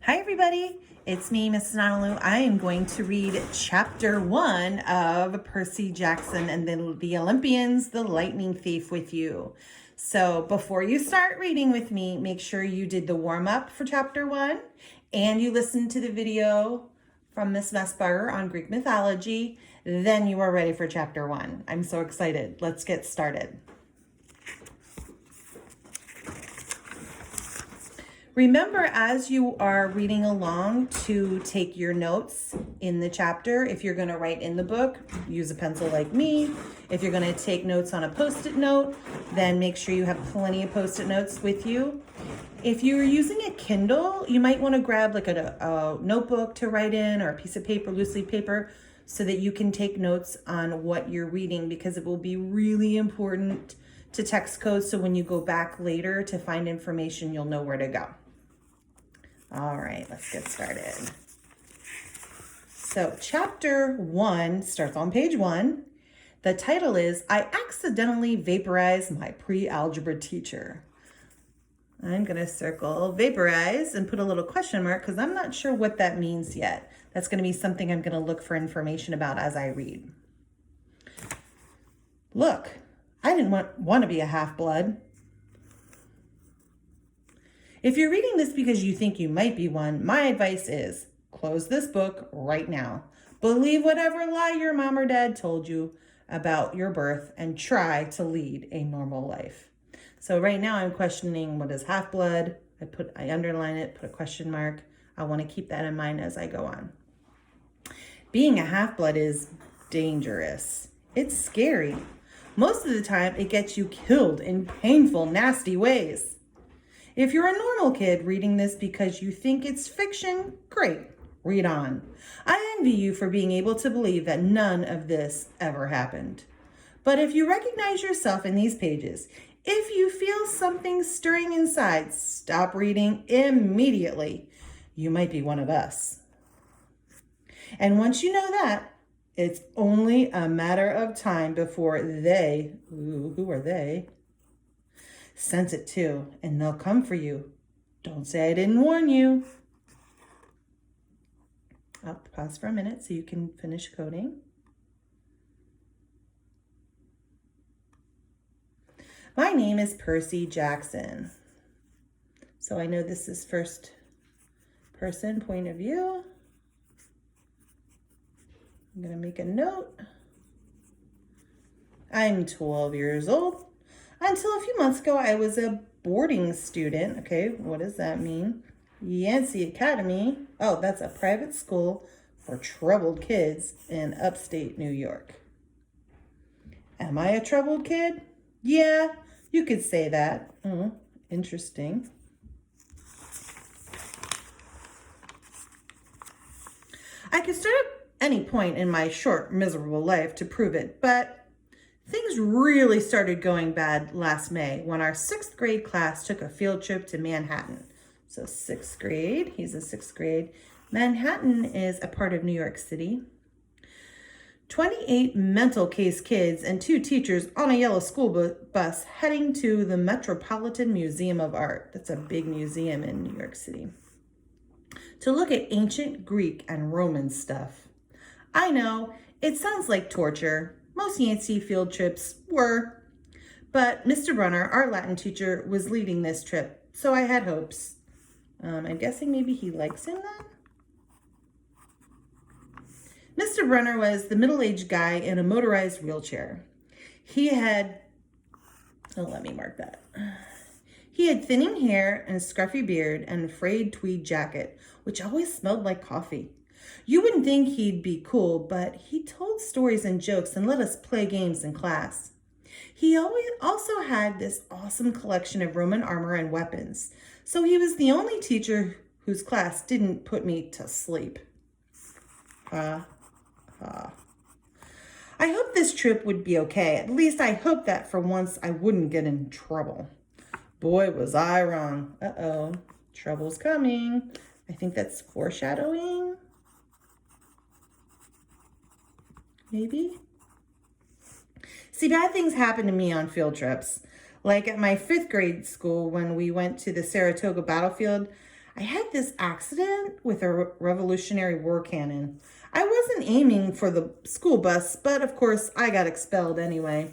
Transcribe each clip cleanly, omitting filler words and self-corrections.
Hi everybody, it's me, Mrs. Nanalu. I am going to read chapter 1 of Percy Jackson and the Olympians, the Lightning Thief with you. So before you start reading with me, make sure you did the warm-up for chapter 1 and you listened to the video from Miss Messbarger on Greek mythology. Then you are ready for chapter 1. I'm so excited. Let's get started. Remember, as you are reading along, to take your notes in the chapter. If you're going to write in the book, use a pencil like me. If you're going to take notes on a Post-it note, then make sure you have plenty of Post-it notes with you. If you're using a Kindle, you might want to grab like a notebook to write in, or a piece of paper, loose leaf paper, so that you can take notes on what you're reading, because it will be really important to text code, so when you go back later to find information, you'll know where to go. All right, let's get started. So chapter 1 starts on page 1. The title is, I accidentally vaporized my pre-algebra teacher. I'm going to circle vaporize and put a little question mark because I'm not sure what that means yet. That's going to be something I'm going to look for information about as I read. Look, I didn't want to be a half-blood. If you're reading this because you think you might be one, my advice is close this book right now. Believe whatever lie your mom or dad told you about your birth and try to lead a normal life. So right now I'm questioning, what is half-blood? I underline it, put a question mark. I want to keep that in mind as I go on. Being a half-blood is dangerous. It's scary. Most of the time it gets you killed in painful, nasty ways. If you're a normal kid reading this because you think it's fiction, great, read on. I envy you for being able to believe that none of this ever happened. But if you recognize yourself in these pages, if you feel something stirring inside, stop reading immediately. You might be one of us. And once you know that, it's only a matter of time before they, who are they? Sense it too, and they'll come for you. Don't say I didn't warn you. I'll pause for a minute so you can finish coding. My name is Percy Jackson. So I know this is first person point of view. I'm going to make a note. I'm 12 years old. Until a few months ago, I was a boarding student. Okay, what does that mean? Yancey Academy. Oh, that's a private school for troubled kids in upstate New York. Am I a troubled kid? Yeah, you could say that. Interesting. I could start at any point in my short, miserable life to prove it, but things really started going bad last May when our 6th grade class took a field trip to Manhattan. So 6th grade, he's in 6th grade. Manhattan is a part of New York City. 28 mental case kids and 2 teachers on a yellow school bus heading to the Metropolitan Museum of Art. That's a big museum in New York City. To look at ancient Greek and Roman stuff. I know, it sounds like torture. Most Yancey field trips were, but Mr. Brunner, our Latin teacher, was leading this trip, so I had hopes. I'm guessing maybe he likes him then? Mr. Brunner was the middle-aged guy in a motorized wheelchair. Let me mark that. He had thinning hair and a scruffy beard and a frayed tweed jacket, which always smelled like coffee. You wouldn't think he'd be cool, but he told stories and jokes and let us play games in class. He also had this awesome collection of Roman armor and weapons, so he was the only teacher whose class didn't put me to sleep. I hoped this trip would be okay. At least I hoped that for once I wouldn't get in trouble. Boy, was I wrong. Uh-oh, trouble's coming. I think that's foreshadowing. Maybe? See, bad things happen to me on field trips. Like at my 5th grade school when we went to the Saratoga battlefield, I had this accident with a Revolutionary War cannon. I wasn't aiming for the school bus, but of course I got expelled anyway.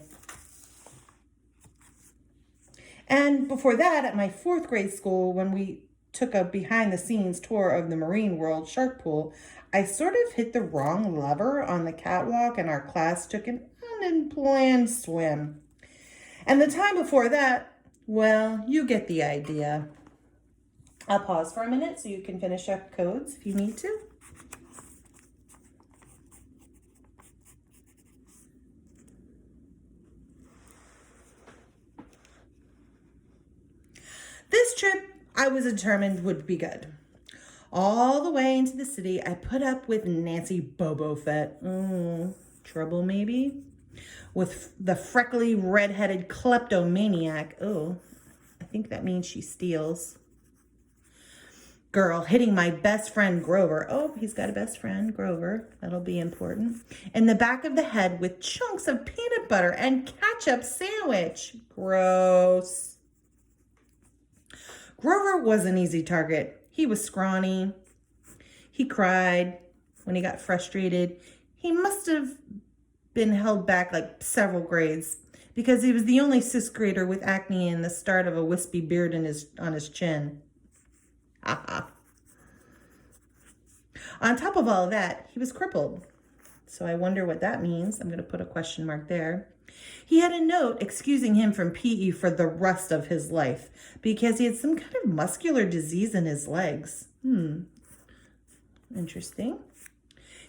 And before that, at my 4th grade school, when we took a behind-the-scenes tour of the Marine World Shark Pool, I sort of hit the wrong lever on the catwalk and our class took an unplanned swim. And the time before that, well, you get the idea. I'll pause for a minute so you can finish up codes if you need to. This trip, I was determined would be good. All the way into the city, I put up with Nancy Bobo Fett. Trouble maybe? With the freckly, red-headed kleptomaniac. Oh, I think that means she steals. Girl hitting my best friend Grover. Oh, he's got a best friend, Grover. That'll be important. In the back of the head with chunks of peanut butter and ketchup sandwich. Gross. Grover was an easy target. He was scrawny. He cried when he got frustrated. He must have been held back like several grades because he was the only 6th grader with acne and the start of a wispy beard on his chin. On top of all of that, he was crippled. So I wonder what that means. I'm going to put a question mark there. He had a note excusing him from PE for the rest of his life because he had some kind of muscular disease in his legs. Interesting.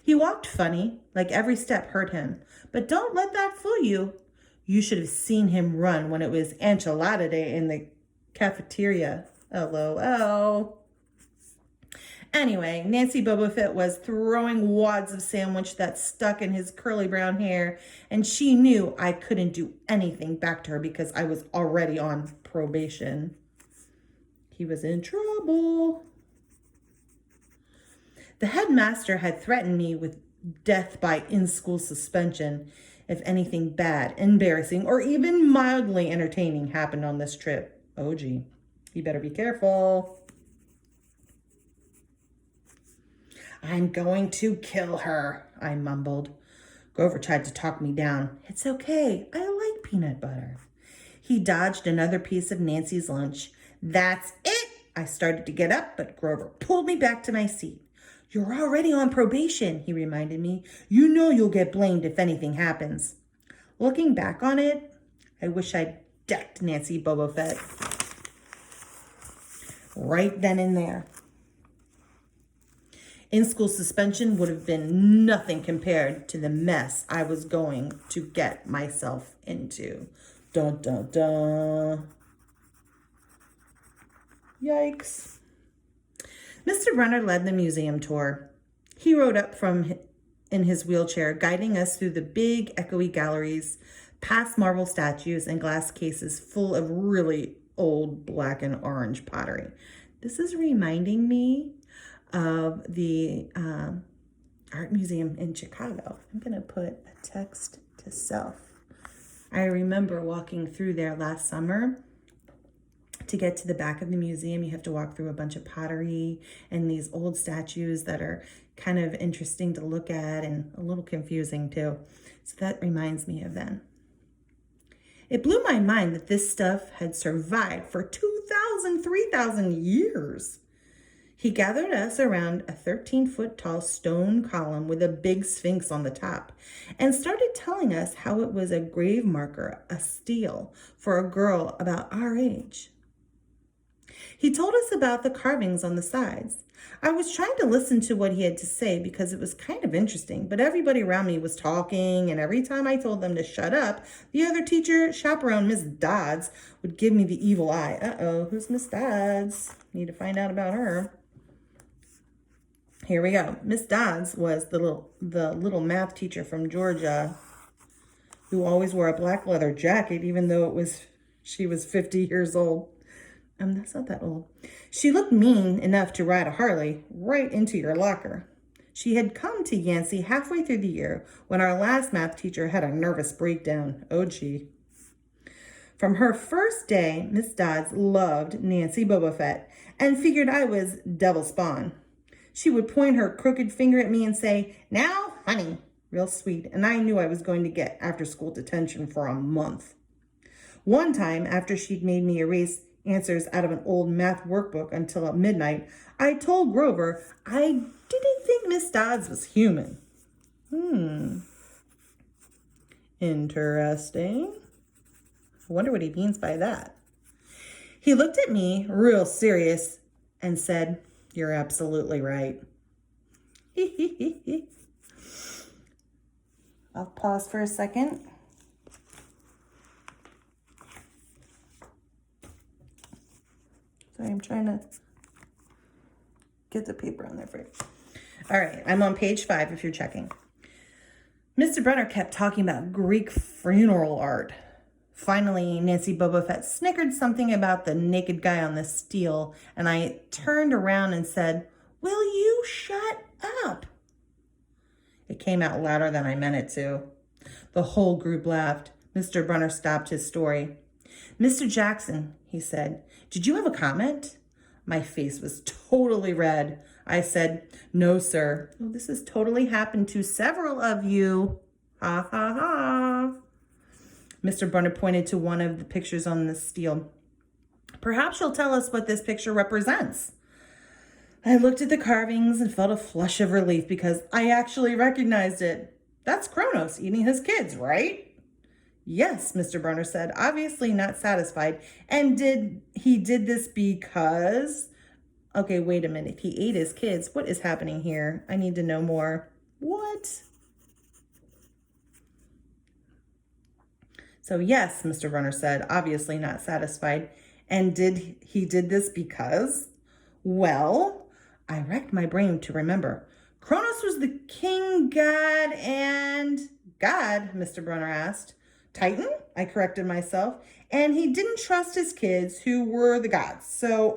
He walked funny, like every step hurt him. But don't let that fool you. You should have seen him run when it was enchilada day in the cafeteria. LOL. Anyway, Nancy Boba Fett was throwing wads of sandwich that stuck in his curly brown hair, and she knew I couldn't do anything back to her because I was already on probation. He was in trouble. The headmaster had threatened me with death by in-school suspension if anything bad, embarrassing, or even mildly entertaining happened on this trip. Oh, gee. You better be careful. I'm going to kill her, I mumbled. Grover tried to talk me down. It's okay. I like peanut butter. He dodged another piece of Nancy's lunch. That's it. I started to get up, but Grover pulled me back to my seat. You're already on probation, he reminded me. You know you'll get blamed if anything happens. Looking back on it, I wish I'd decked Nancy Boba Fett right then and there. In-school suspension would have been nothing compared to the mess I was going to get myself into. Dun, dun, dun. Yikes. Mr. Brenner led the museum tour. He rode up in his wheelchair, guiding us through the big, echoey galleries, past marble statues and glass cases full of really old black and orange pottery. This is reminding me of the art museum in Chicago. I'm going to put a text to self. I remember walking through there last summer. To get to the back of the museum, you have to walk through a bunch of pottery and these old statues that are kind of interesting to look at and a little confusing too. So that reminds me of then. It blew my mind that this stuff had survived for 2,000, 3,000 years. He gathered us around a 13-foot tall stone column with a big sphinx on the top and started telling us how it was a grave marker, a stele, for a girl about our age. He told us about the carvings on the sides. I was trying to listen to what he had to say because it was kind of interesting, but everybody around me was talking, and every time I told them to shut up, the other teacher, chaperone Miss Dodds, would give me the evil eye. Uh-oh, who's Miss Dodds? Need to find out about her. Here we go. Miss Dodds was the little math teacher from Georgia who always wore a black leather jacket, even though she was 50 years old. That's not that old. She looked mean enough to ride a Harley right into your locker. She had come to Yancey halfway through the year when our last math teacher had a nervous breakdown. Oh, gee. From her first day, Miss Dodds loved Nancy Bobofet and figured I was devil spawn. She would point her crooked finger at me and say, "Now, honey," real sweet, and I knew I was going to get after-school detention for a month. One time, after she'd made me erase answers out of an old math workbook until midnight, I told Grover I didn't think Miss Dodds was human. Interesting. I wonder what he means by that. He looked at me real serious and said, "You're absolutely right." I'll pause for a second. Sorry, I'm trying to get the paper on there for you. All right, I'm on page 5 if you're checking. Mr. Brunner kept talking about Greek funeral art. Finally, Nancy Bobofet snickered something about the naked guy on the steel, and I turned around and said, "Will you shut up?" It came out louder than I meant it to. The whole group laughed. Mr. Brunner stopped his story. "Mr. Jackson," he said, "did you have a comment?" My face was totally red. I said, "No, sir." "Oh, this has totally happened to several of you. Ha, ha, ha." Mr. Brunner pointed to one of the pictures on the steel. "Perhaps you'll tell us what this picture represents." I looked at the carvings and felt a flush of relief because I actually recognized it. "That's Kronos eating his kids, right?" "Yes," Mr. Brunner said, obviously not satisfied. "And he did this because..." Okay, wait a minute. If he ate his kids, what is happening here? I need to know more. What? So yes, Mr. Brunner said, obviously not satisfied. "And he did this because..." Well, I racked my brain to remember. Kronos was the king god and... "God?" Mr. Brunner asked. "Titan?" I corrected myself. "And he didn't trust his kids who were the gods. So,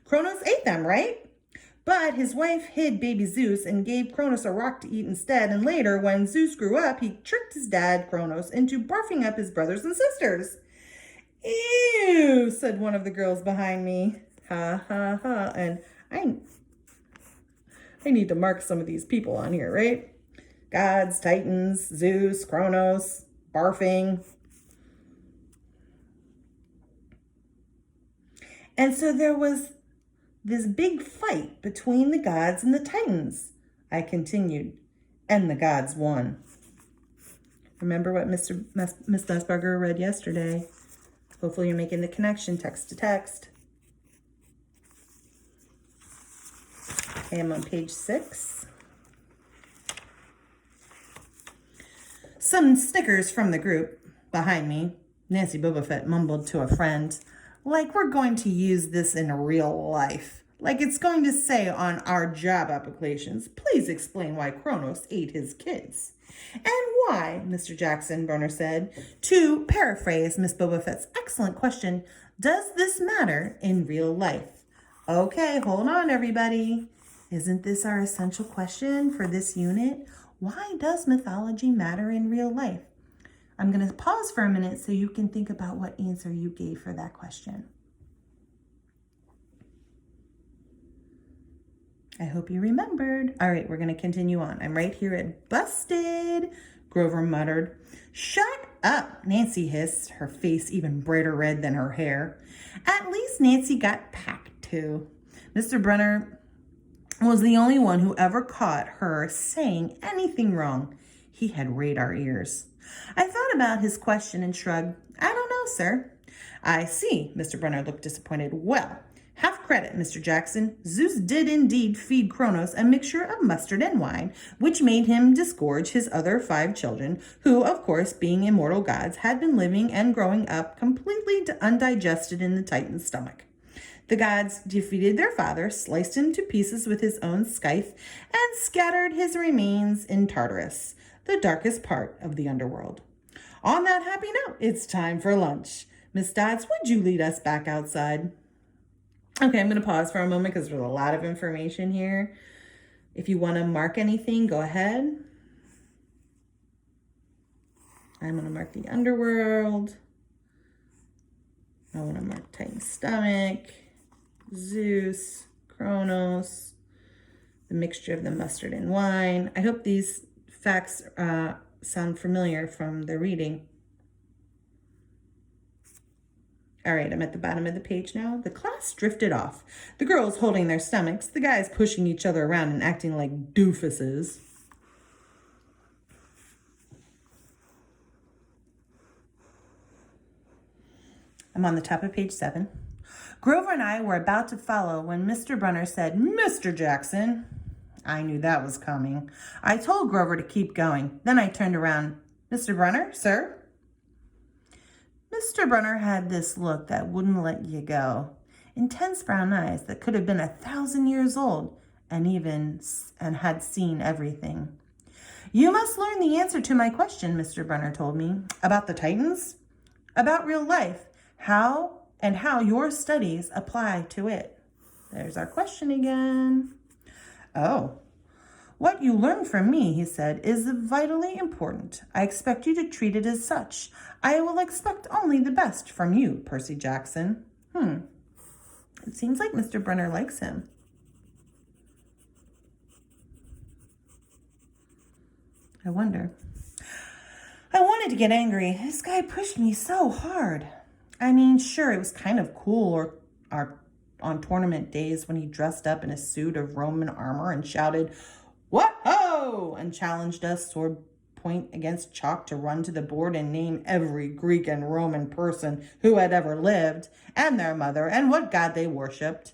Kronos ate them, right? But his wife hid baby Zeus and gave Kronos a rock to eat instead. And later, when Zeus grew up, he tricked his dad, Kronos, into barfing up his brothers and sisters." "Ew," said one of the girls behind me. Ha, ha, ha. And I need to mark some of these people on here, right? Gods, Titans, Zeus, Kronos, barfing. And so there was this big fight between the gods and the Titans, I continued, and the gods won. Remember what Miss Nussberger read yesterday. Hopefully you're making the connection text to text. Okay, I'm on page 6. Some snickers from the group behind me. Nancy Bobofet mumbled to a friend, "Like we're going to use this in real life. Like it's going to say on our job applications, please explain why Kronos ate his kids." "And why," Mr. Jackson Brunner said, "to paraphrase Miss Bobofet's excellent question, does this matter in real life?" Okay, hold on, everybody. Isn't this our essential question for this unit? Why does mythology matter in real life? I'm going to pause for a minute so you can think about what answer you gave for that question. I hope you remembered. All right, we're going to continue on. I'm right here at busted, Grover muttered. "Shut up," Nancy hissed, her face even brighter red than her hair. At least Nancy got packed too. Mr. Brunner was the only one who ever caught her saying anything wrong. He had radar ears. I thought about his question and shrugged. "I don't know, sir." "I see." Mr. Brunner looked disappointed. "Well, half credit, Mr. Jackson. Zeus did indeed feed Kronos a mixture of mustard and wine, which made him disgorge his other 5 children, who, of course, being immortal gods, had been living and growing up completely undigested in the Titan's stomach. The gods defeated their father, sliced him to pieces with his own scythe, and scattered his remains in Tartarus, the darkest part of the underworld. On that happy note, it's time for lunch. Miss Dodds, would you lead us back outside?" Okay, I'm going to pause for a moment because there's a lot of information here. If you want to mark anything, go ahead. I'm going to mark the underworld. I want to mark tighten stomach, Zeus, Kronos, the mixture of the mustard and wine. I hope these facts sound familiar from the reading. All right, I'm at the bottom of the page now. The class drifted off. The girls holding their stomachs, the guys pushing each other around and acting like doofuses. I'm on the top of page 7. Grover and I were about to follow when Mr. Brunner said, "Mr. Jackson." I knew that was coming. I told Grover to keep going. Then I turned around. "Mr. Brunner, sir?" Mr. Brunner had this look that wouldn't let you go. Intense brown eyes that could have been 1,000 years old and had seen everything. "You must learn the answer to my question," Mr. Brunner told me. "About the Titans? About real life. How your studies apply to it." There's our question again. "Oh. What you learn from me," he said, "is vitally important. I expect you to treat it as such. I will expect only the best from you, Percy Jackson." It seems like Mr. Brunner likes him. I wonder. I wanted to get angry. This guy pushed me so hard. I mean, sure, it was kind of cool on tournament days when he dressed up in a suit of Roman armor and shouted, "What ho!" and challenged us, sword point against chalk, to run to the board and name every Greek and Roman person who had ever lived, and their mother, and what god they worshipped.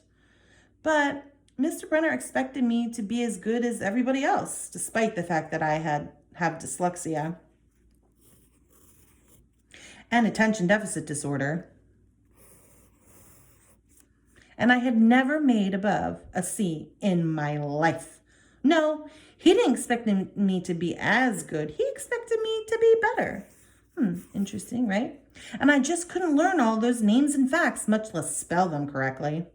But Mr. Brunner expected me to be as good as everybody else, despite the fact that I have dyslexia and attention deficit disorder. And I had never made above a C in my life. No, he didn't expect me to be as good. He expected me to be better. Interesting, right? And I just couldn't learn all those names and facts, much less spell them correctly.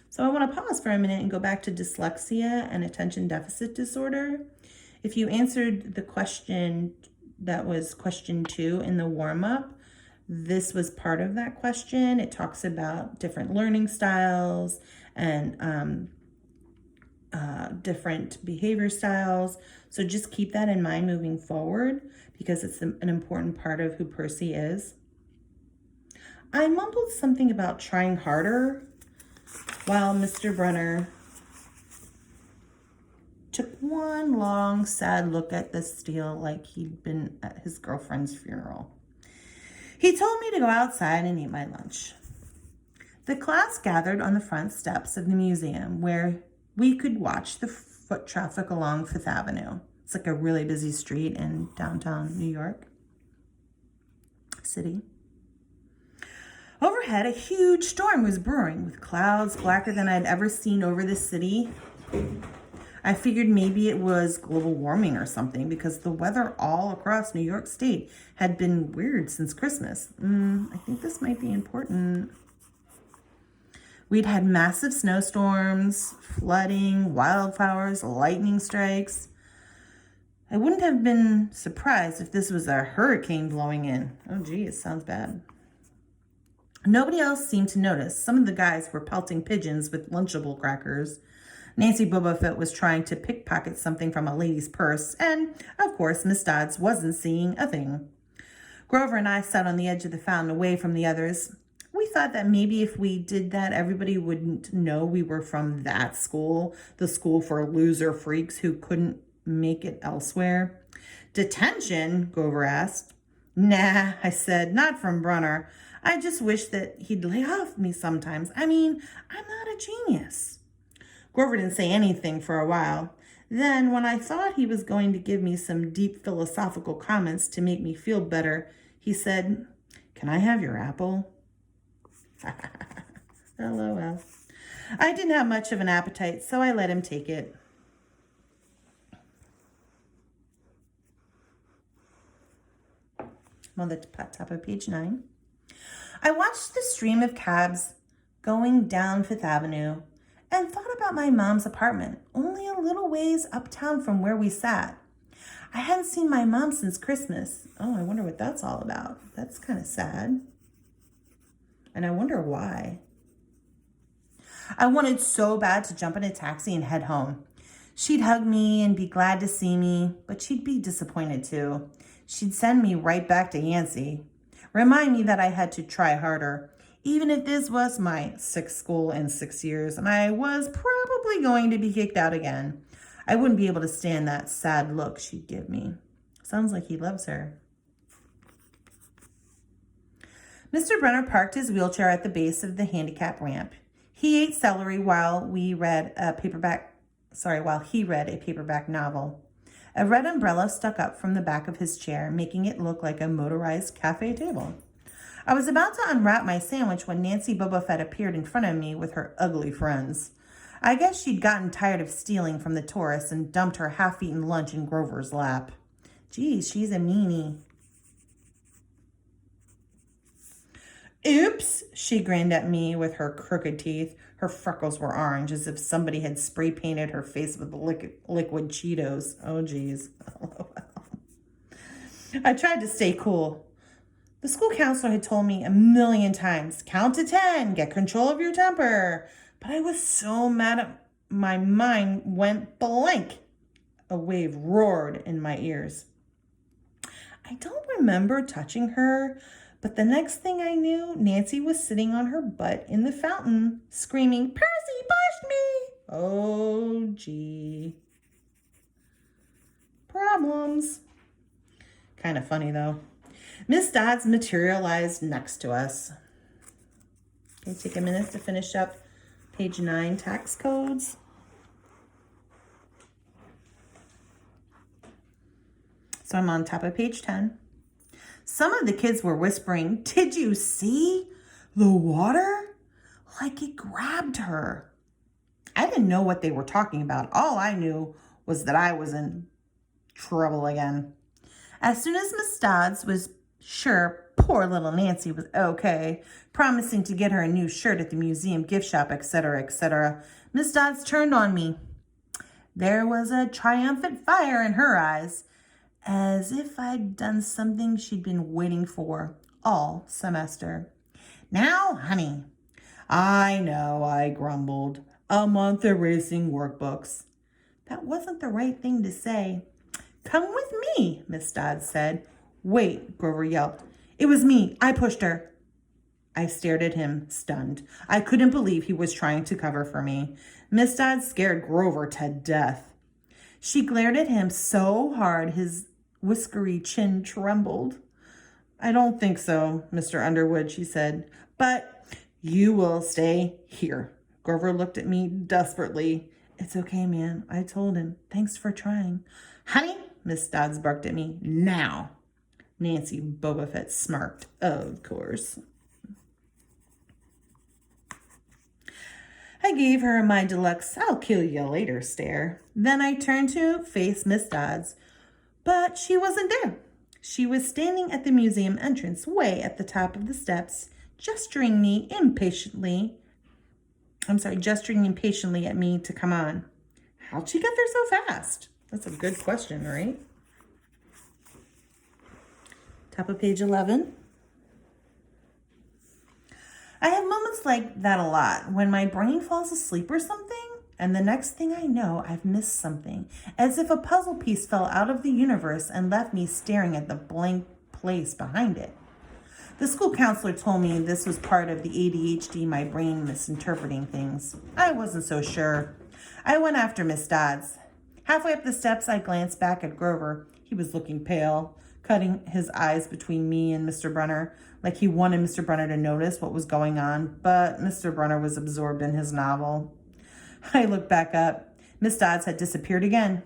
So I want to pause for a minute and go back to dyslexia and attention deficit disorder. If you answered the question that was question 2 in the warm-up, this was part of that question. It talks about different learning styles and different behavior styles. So just keep that in mind moving forward, because it's an important part of who Percy is. I mumbled something about trying harder while Mr. Brunner took one long, sad look at the steel like he'd been at his girlfriend's funeral. He told me to go outside and eat my lunch. The class gathered on the front steps of the museum where we could watch the foot traffic along Fifth Avenue. It's like a really busy street in downtown New York City. Overhead, a huge storm was brewing with clouds blacker than I'd ever seen over the city. I figured maybe it was global warming or something, because the weather all across New York State had been weird since Christmas. I think this might be important. We'd had massive snowstorms, flooding, wildfires, lightning strikes. I wouldn't have been surprised if this was a hurricane blowing in. Oh, geez, sounds bad. Nobody else seemed to notice. Some of the guys were pelting pigeons with Lunchable crackers. Nancy Boba Fett was trying to pickpocket something from a lady's purse, and, of course, Miss Dodds wasn't seeing a thing. Grover and I sat on the edge of the fountain away from the others. We thought that maybe if we did that, everybody wouldn't know we were from that school, the school for loser freaks who couldn't make it elsewhere. "Detention?" Grover asked. "Nah," I said, "not from Brunner. I just wish that he'd lay off me sometimes. I mean, I'm not a genius." Grover didn't say anything for a while. Then, when I thought he was going to give me some deep philosophical comments to make me feel better, he said, "Can I have your apple?" LOL. I didn't have much of an appetite, so I let him take it. I'm on the top of page 9. I watched the stream of cabs going down Fifth Avenue and thought about my mom's apartment, only a little ways uptown from where we sat. I hadn't seen my mom since Christmas. Oh, I wonder what that's all about. That's kind of sad. and I wonder why. I wanted so bad to jump in a taxi and head home. She'd hug me and be glad to see me, but she'd be disappointed too. She'd send me right back to Yancey. Remind me that I had to try harder, even if this was my sixth school in 6 years and I was probably going to be kicked out again. I wouldn't be able to stand that sad look she'd give me. Sounds like he loves her. Mr. Brenner parked his wheelchair at the base of the handicap ramp. He ate celery while he read a paperback novel. A red umbrella stuck up from the back of his chair, making it look like a motorized cafe table. I was about to unwrap my sandwich when Nancy Boba Fett appeared in front of me with her ugly friends. I guess she'd gotten tired of stealing from the tourists and dumped her half-eaten lunch in Grover's lap. Geez, she's a meanie. Oops, she grinned at me with her crooked teeth. Her freckles were orange, as if somebody had spray painted her face with liquid Cheetos. Oh, geez. I tried to stay cool. The school counselor had told me 1,000,000 times, count to 10, get control of your temper. But I was so mad at my mind went blank. A wave roared in my ears. I don't remember touching her, but the next thing I knew, Nancy was sitting on her butt in the fountain, screaming, Percy pushed me! Oh, gee. Problems. Kind of funny, though. Miss Dodds materialized next to us. Okay, take a minute to finish up page 9, tax codes. So I'm on top of page 10. Some of the kids were whispering, did you see the water? Like it grabbed her. I didn't know what they were talking about. All I knew was that I was in trouble again. As soon as Miss Dodds was sure poor little Nancy was okay, promising to get her a new shirt at the museum gift shop, etc., Miss Dodds turned on me. There was a triumphant fire in her eyes, as if I'd done something she'd been waiting for all semester. Now, honey. I know, I grumbled. A month erasing workbooks. That wasn't the right thing to say. Come with me, Miss Dodds said. Wait, Grover yelped. It was me. I pushed her. I stared at him, stunned. I couldn't believe he was trying to cover for me. Miss Dodds scared Grover to death. She glared at him so hard his whiskery chin trembled. I don't think so, Mr. Underwood, she said. But you will stay here. Grover looked at me desperately. It's okay, man. I told him. Thanks for trying. Honey, Miss Dodds barked at me. Now. Nancy Boba Fett smirked. Of course. I gave her my deluxe I'll kill you later stare. Then I turned to face Miss Dodds. But she wasn't there. She was standing at the museum entrance, way at the top of the steps, gesturing impatiently at me to come on. How'd she get there so fast? That's a good question, right? Top of page 11. I have moments like that a lot, when my brain falls asleep or something, and the next thing I know, I've missed something, as if a puzzle piece fell out of the universe and left me staring at the blank place behind it. The school counselor told me this was part of the ADHD, my brain misinterpreting things. I wasn't so sure. I went after Miss Dodds. Halfway up the steps, I glanced back at Grover. He was looking pale, cutting his eyes between me and Mr. Brenner, like he wanted Mr. Brenner to notice what was going on, but Mr. Brenner was absorbed in his novel. I looked back up. Miss Dodds had disappeared again.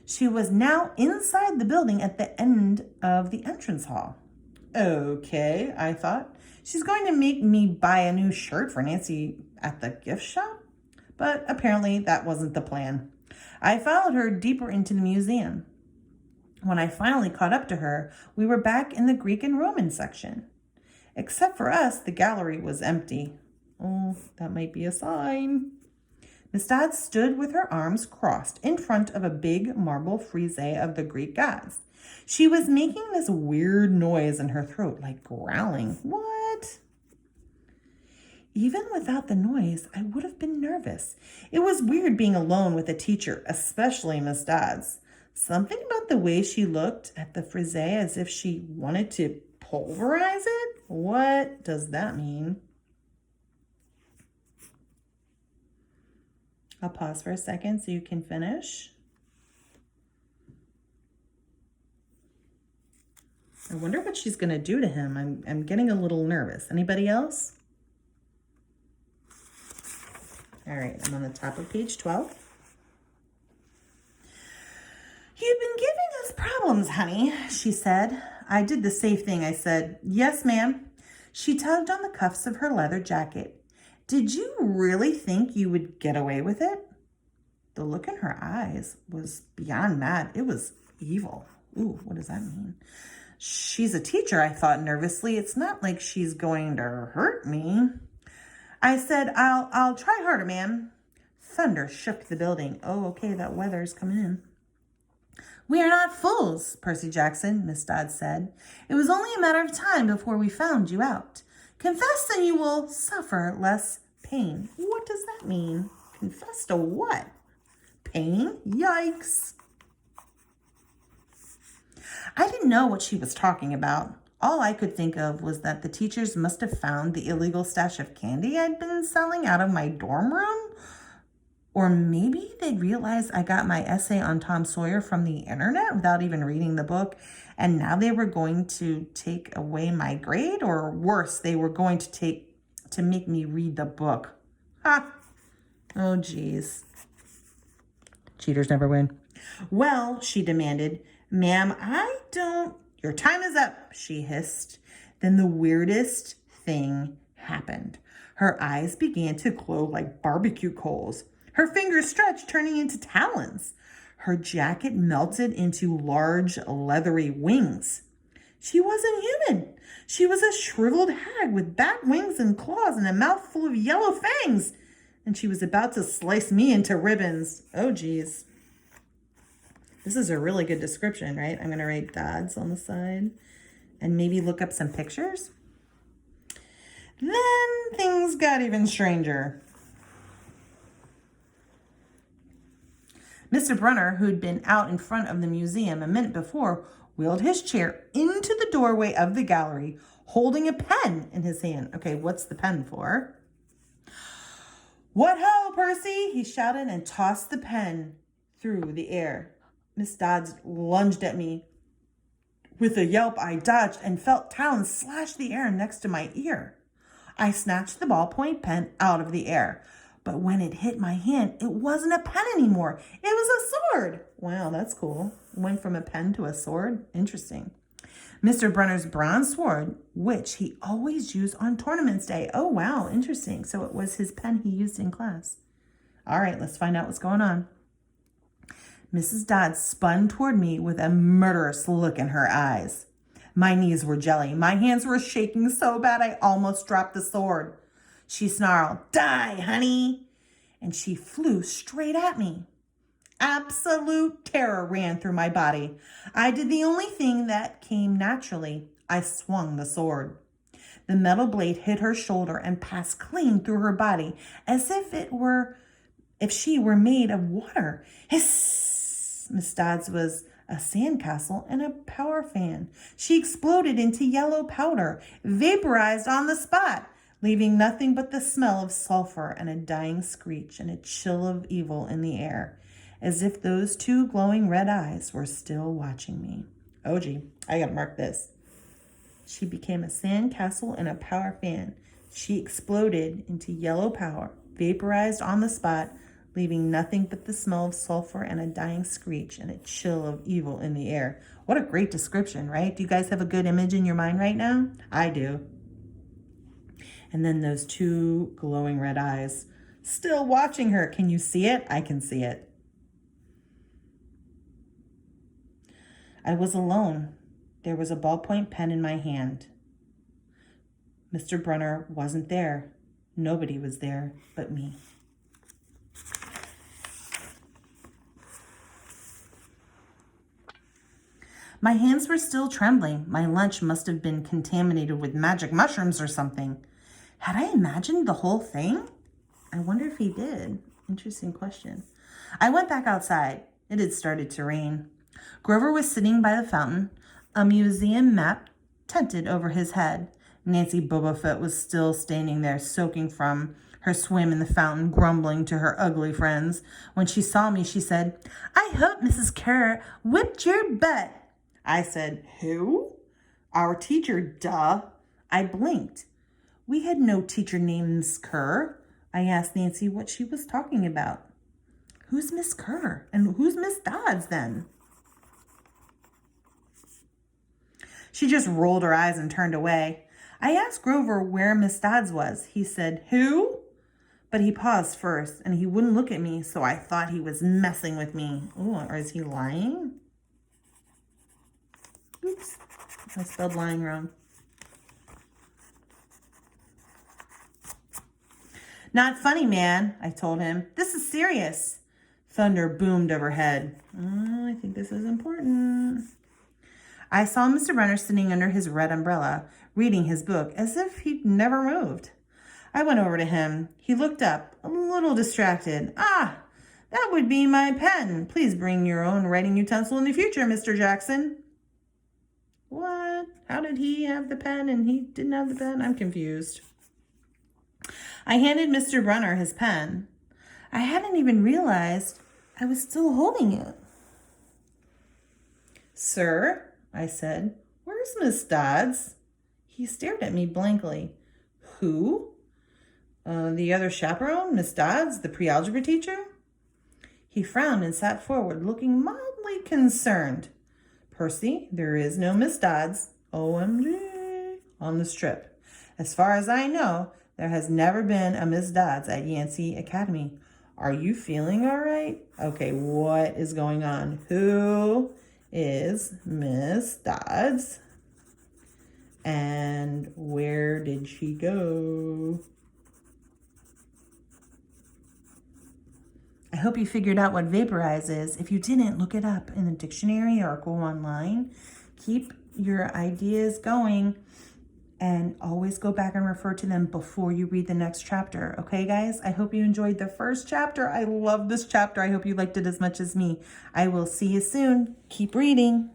She was now inside the building at the end of the entrance hall. Okay, I thought. She's going to make me buy a new shirt for Nancy at the gift shop? But apparently that wasn't the plan. I followed her deeper into the museum. When I finally caught up to her, we were back in the Greek and Roman section. Except for us, the gallery was empty. Oh, that might be a sign. Miss Dodds stood with her arms crossed in front of a big marble frieze of the Greek gods. She was making this weird noise in her throat, like growling. What? Even without the noise, I would have been nervous. It was weird being alone with a teacher, especially Miss Dodds. Something about the way she looked at the frise as if she wanted to pulverize it? What does that mean? I'll pause for a second so you can finish. I wonder what she's going to do to him. I'm getting a little nervous. Anybody else? All right, I'm on the top of page 12. You've been giving us problems, honey, she said. I did the safe thing. I said, yes, ma'am. She tugged on the cuffs of her leather jacket. Did you really think you would get away with it? The look in her eyes was beyond mad. It was evil. Ooh, what does that mean? She's a teacher, I thought nervously. It's not like she's going to hurt me. I said, I'll try harder, ma'am. Thunder shook the building. Oh, okay, that weather's coming in. We are not fools, Percy Jackson, Miss Dodds said. It was only a matter of time before we found you out. Confess and you will suffer less pain. What does that mean? Confess to what? Pain? Yikes. I didn't know what she was talking about. All I could think of was that the teachers must have found the illegal stash of candy I'd been selling out of my dorm room. Or maybe they'd realized I got my essay on Tom Sawyer from the internet without even reading the book, and now they were going to take away my grade, or worse, they were going to make me read the book. Ha! Oh, geez. Cheaters never win. Well, she demanded, ma'am, your time is up, she hissed. Then the weirdest thing happened. Her eyes began to glow like barbecue coals. Her fingers stretched, turning into talons. Her jacket melted into large, leathery wings. She wasn't human. She was a shriveled hag with bat wings and claws and a mouth full of yellow fangs. And she was about to slice me into ribbons. Oh, geez. This is a really good description, right? I'm going to write Dodds on the side and maybe look up some pictures. Then things got even stranger. Mr. Brunner, who'd been out in front of the museum a minute before, wheeled his chair into the doorway of the gallery, holding a pen in his hand. Okay, what's the pen for? What ho, Percy, he shouted and tossed the pen through the air. Miss Dodds lunged at me. With a yelp, I dodged and felt talons slash the air next to my ear. I snatched the ballpoint pen out of the air. But when it hit my hand, it wasn't a pen anymore. It was a sword. Wow, that's cool. Went from a pen to a sword. Interesting. Mr. Brunner's bronze sword, which he always used on Tournaments Day. Oh, wow, interesting. So it was his pen he used in class. All right, let's find out what's going on. Mrs. Dodds spun toward me with a murderous look in her eyes. My knees were jelly. My hands were shaking so bad I almost dropped the sword. She snarled, "Die, honey!" And she flew straight at me. Absolute terror ran through my body. I did the only thing that came naturally. I swung the sword. The metal blade hit her shoulder and passed clean through her body as if she were made of water. Hiss! Miss Dodds was a sandcastle and a power fan. She exploded into yellow powder, vaporized on the spot, leaving nothing but the smell of sulfur and a dying screech and a chill of evil in the air, as if those two glowing red eyes were still watching me. Oh, gee, I gotta mark this. She became a sandcastle and a power fan. She exploded into yellow powder, vaporized on the spot, leaving nothing but the smell of sulfur and a dying screech and a chill of evil in the air. What a great description, right? Do you guys have a good image in your mind right now? I do. And then those two glowing red eyes still watching her. Can you see it? I can see it. I was alone. There was a ballpoint pen in my hand. Mr. Brunner wasn't there. Nobody was there but me. My hands were still trembling. My lunch must have been contaminated with magic mushrooms or something. Had I imagined the whole thing? I wonder if he did. Interesting question. I went back outside. It had started to rain. Grover was sitting by the fountain, a museum map tented over his head. Nancy Bobofet was still standing there, soaking from her swim in the fountain, grumbling to her ugly friends. When she saw me, she said, "I hope Mrs. Kerr whipped your butt." I said, "Who?" "Our teacher, duh." I blinked. We had no teacher named Miss Kerr. I asked Nancy what she was talking about. Who's Miss Kerr? And who's Miss Dodds then? She just rolled her eyes and turned away. I asked Grover where Miss Dodds was. He said, "Who?" But he paused first, and he wouldn't look at me, so I thought he was messing with me. Ooh, or is he lying? Oops, I spelled lying wrong. "Not funny, man," I told him. "This is serious." Thunder boomed overhead. Oh, I think this is important. I saw Mr. Brunner sitting under his red umbrella, reading his book as if he'd never moved. I went over to him. He looked up, a little distracted. "Ah, that would be my pen. Please bring your own writing utensil in the future, Mr. Jackson." What? How did he have the pen and he didn't have the pen? I'm confused. I handed Mr. Brunner his pen. I hadn't even realized I was still holding it. "Sir," I said, "where's Miss Dodds?" He stared at me blankly. "Who?" The other chaperone, Miss Dodds, the pre-algebra teacher?" He frowned and sat forward, looking mildly concerned. "Percy, there is no Miss Dodds, OMG, on the strip. As far as I know, there has never been a Miss Dodds at Yancey Academy. Are you feeling all right? Okay, what is going on? Who is Miss Dodds? And where did she go?" I hope you figured out what vaporize is. If you didn't, look it up in a dictionary or go online. Keep your ideas going and always go back and refer to them before you read the next chapter. Okay, guys? I hope you enjoyed the first chapter. I love this chapter. I hope you liked it as much as me. I will see you soon. Keep reading.